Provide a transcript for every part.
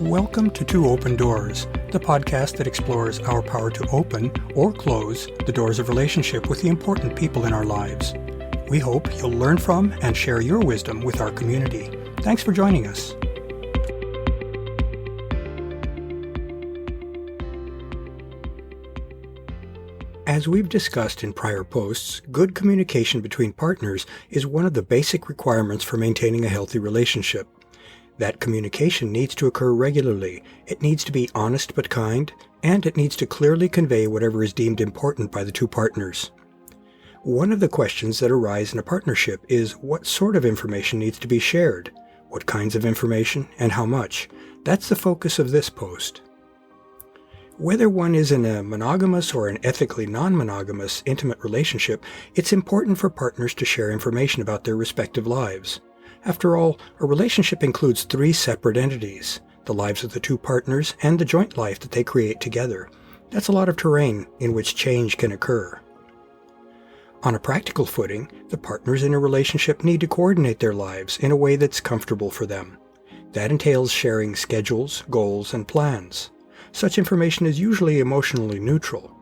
Welcome to Two Open Doors, the podcast that explores our power to open or close the doors of relationship with the important people in our lives. We hope you'll learn from and share your wisdom with our community. Thanks for joining us. As we've discussed in prior posts, good communication between partners is one of the basic requirements for maintaining a healthy relationship. That communication needs to occur regularly, it needs to be honest but kind, and it needs to clearly convey whatever is deemed important by the two partners. One of the questions that arise in a partnership is what sort of information needs to be shared, what kinds of information, and how much. That's the focus of this post. Whether one is in a monogamous or an ethically non-monogamous intimate relationship, it's important for partners to share information about their respective lives. After all, a relationship includes three separate entities, the lives of the two partners and the joint life that they create together. That's a lot of terrain in which change can occur. On a practical footing, the partners in a relationship need to coordinate their lives in a way that's comfortable for them. That entails sharing schedules, goals, and plans. Such information is usually emotionally neutral.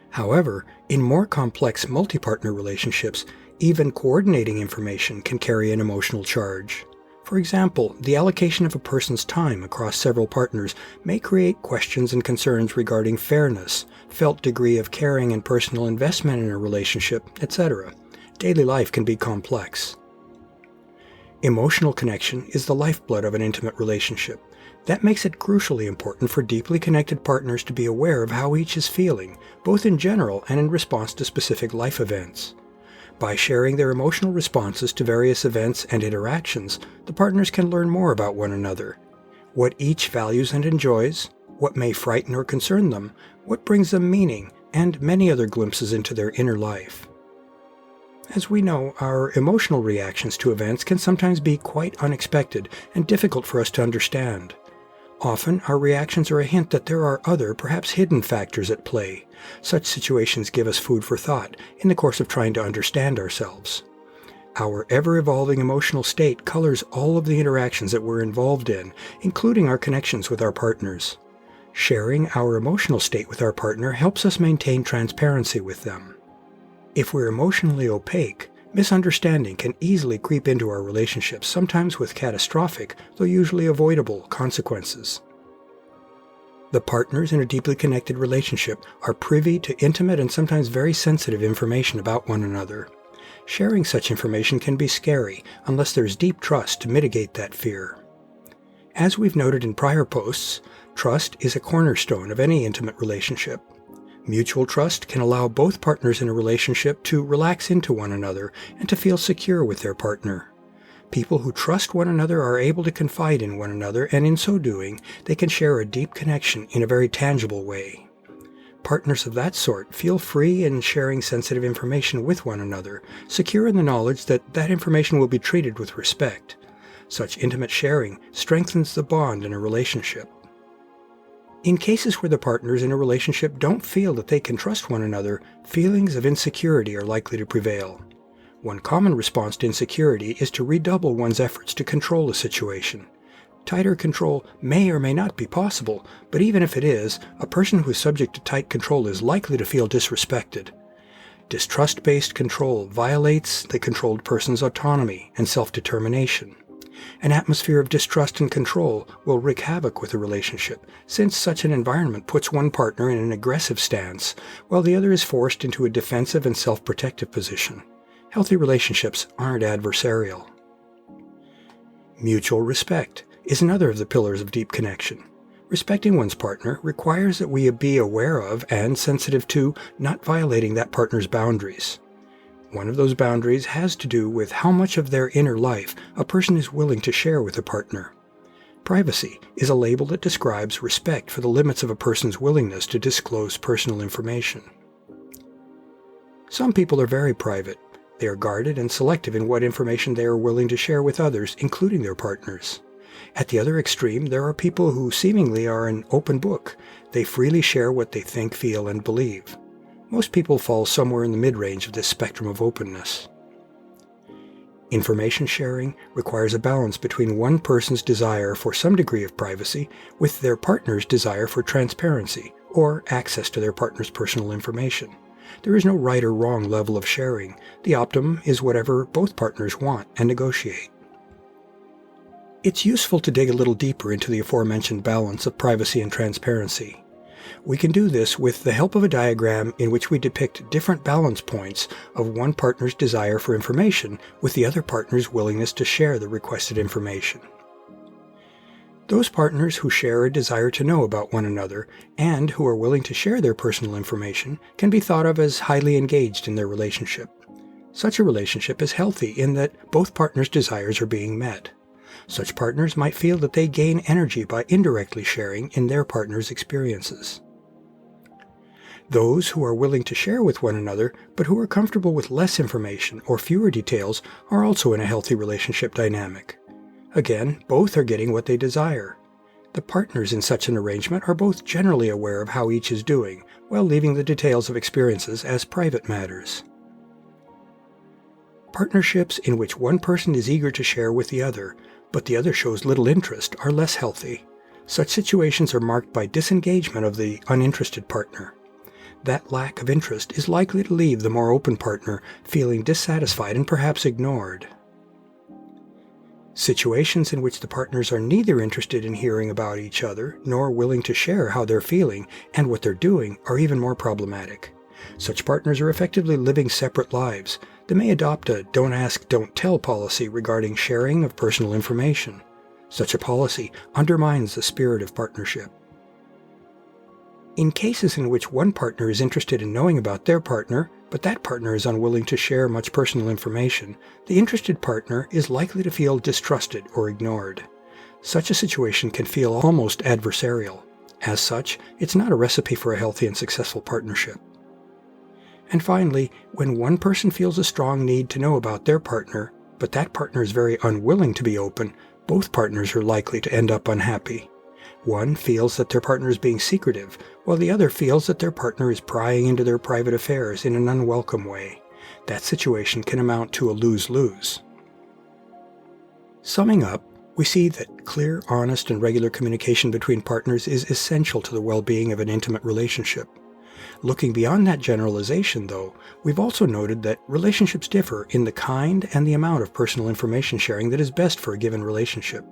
However, in more complex multi-partner relationships, even coordinating information can carry an emotional charge. For example, the allocation of a person's time across several partners may create questions and concerns regarding fairness, felt degree of caring and personal investment in a relationship, etc. Daily life can be complex. Emotional connection is the lifeblood of an intimate relationship. That makes it crucially important for deeply connected partners to be aware of how each is feeling, both in general and in response to specific life events. By sharing their emotional responses to various events and interactions, the partners can learn more about one another. What each values and enjoys, what may frighten or concern them, what brings them meaning, and many other glimpses into their inner life. As we know, our emotional reactions to events can sometimes be quite unexpected and difficult for us to understand. Often, our reactions are a hint that there are other, perhaps hidden factors at play. Such situations give us food for thought in the course of trying to understand ourselves. Our ever-evolving emotional state colors all of the interactions that we're involved in, including our connections with our partners. Sharing our emotional state with our partner helps us maintain transparency with them. If we're emotionally opaque, misunderstanding can easily creep into our relationships, sometimes with catastrophic, though usually avoidable, consequences. The partners in a deeply connected relationship are privy to intimate and sometimes very sensitive information about one another. Sharing such information can be scary unless there's deep trust to mitigate that fear. As we've noted in prior posts, trust is a cornerstone of any intimate relationship. Mutual trust can allow both partners in a relationship to relax into one another and to feel secure with their partner. People who trust one another are able to confide in one another, and in so doing, they can share a deep connection in a very tangible way. Partners of that sort feel free in sharing sensitive information with one another, secure in the knowledge that that information will be treated with respect. Such intimate sharing strengthens the bond in a relationship. In cases where the partners in a relationship don't feel that they can trust one another, feelings of insecurity are likely to prevail. One common response to insecurity is to redouble one's efforts to control a situation. Tighter control may or may not be possible, but even if it is, a person who is subject to tight control is likely to feel disrespected. Distrust-based control violates the controlled person's autonomy and self-determination. An atmosphere of distrust and control will wreak havoc with a relationship, since such an environment puts one partner in an aggressive stance, while the other is forced into a defensive and self-protective position. Healthy relationships aren't adversarial. Mutual respect is another of the pillars of deep connection. Respecting one's partner requires that we be aware of and sensitive to not violating that partner's boundaries. One of those boundaries has to do with how much of their inner life a person is willing to share with a partner. Privacy is a label that describes respect for the limits of a person's willingness to disclose personal information. Some people are very private. They are guarded and selective in what information they are willing to share with others, including their partners. At the other extreme, there are people who seemingly are an open book. They freely share what they think, feel, and believe. Most people fall somewhere in the mid-range of this spectrum of openness. Information sharing requires a balance between one person's desire for some degree of privacy with their partner's desire for transparency or access to their partner's personal information. There is no right or wrong level of sharing. The optimum is whatever both partners want and negotiate. It's useful to dig a little deeper into the aforementioned balance of privacy and transparency. We can do this with the help of a diagram in which we depict different balance points of one partner's desire for information with the other partner's willingness to share the requested information. Those partners who share a desire to know about one another and who are willing to share their personal information can be thought of as highly engaged in their relationship. Such a relationship is healthy in that both partners' desires are being met. Such partners might feel that they gain energy by indirectly sharing in their partner's experiences. Those who are willing to share with one another, but who are comfortable with less information or fewer details, are also in a healthy relationship dynamic. Again, both are getting what they desire. The partners in such an arrangement are both generally aware of how each is doing, while leaving the details of experiences as private matters. Partnerships in which one person is eager to share with the other, but the other shows little interest, are less healthy. Such situations are marked by disengagement of the uninterested partner. That lack of interest is likely to leave the more open partner feeling dissatisfied and perhaps ignored. Situations in which the partners are neither interested in hearing about each other nor willing to share how they're feeling and what they're doing are even more problematic. Such partners are effectively living separate lives. They may adopt a don't ask, don't tell policy regarding sharing of personal information. Such a policy undermines the spirit of partnership. In cases in which one partner is interested in knowing about their partner, but that partner is unwilling to share much personal information, the interested partner is likely to feel distrusted or ignored. Such a situation can feel almost adversarial. As such, it's not a recipe for a healthy and successful partnership. And finally, when one person feels a strong need to know about their partner, but that partner is very unwilling to be open, both partners are likely to end up unhappy. One feels that their partner is being secretive, while the other feels that their partner is prying into their private affairs in an unwelcome way. That situation can amount to a lose-lose. Summing up, we see that clear, honest, and regular communication between partners is essential to the well-being of an intimate relationship. Looking beyond that generalization, though, we've also noted that relationships differ in the kind and the amount of personal information sharing that is best for a given relationship.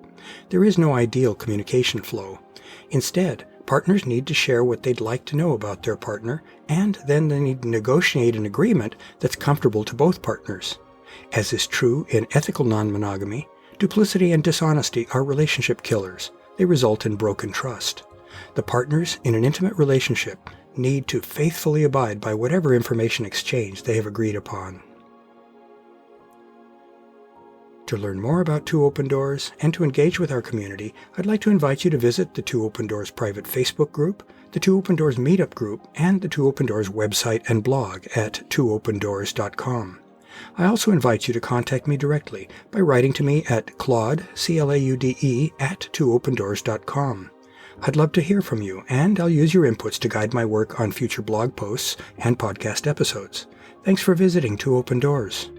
There is no ideal communication flow. Instead, partners need to share what they'd like to know about their partner, and then they need to negotiate an agreement that's comfortable to both partners. As is true in ethical non-monogamy, duplicity and dishonesty are relationship killers. They result in broken trust. The partners in an intimate relationship need to faithfully abide by whatever information exchange they have agreed upon. To learn more about Two Open Doors and to engage with our community, I'd like to invite you to visit the Two Open Doors private Facebook group, the Two Open Doors meetup group, and the Two Open Doors website and blog at twoopendoors.com. I also invite you to contact me directly by writing to me at Claude, C-L-A-U-D-E, at twoopendoors.com. I'd love to hear from you, and I'll use your inputs to guide my work on future blog posts and podcast episodes. Thanks for visiting Two Open Doors.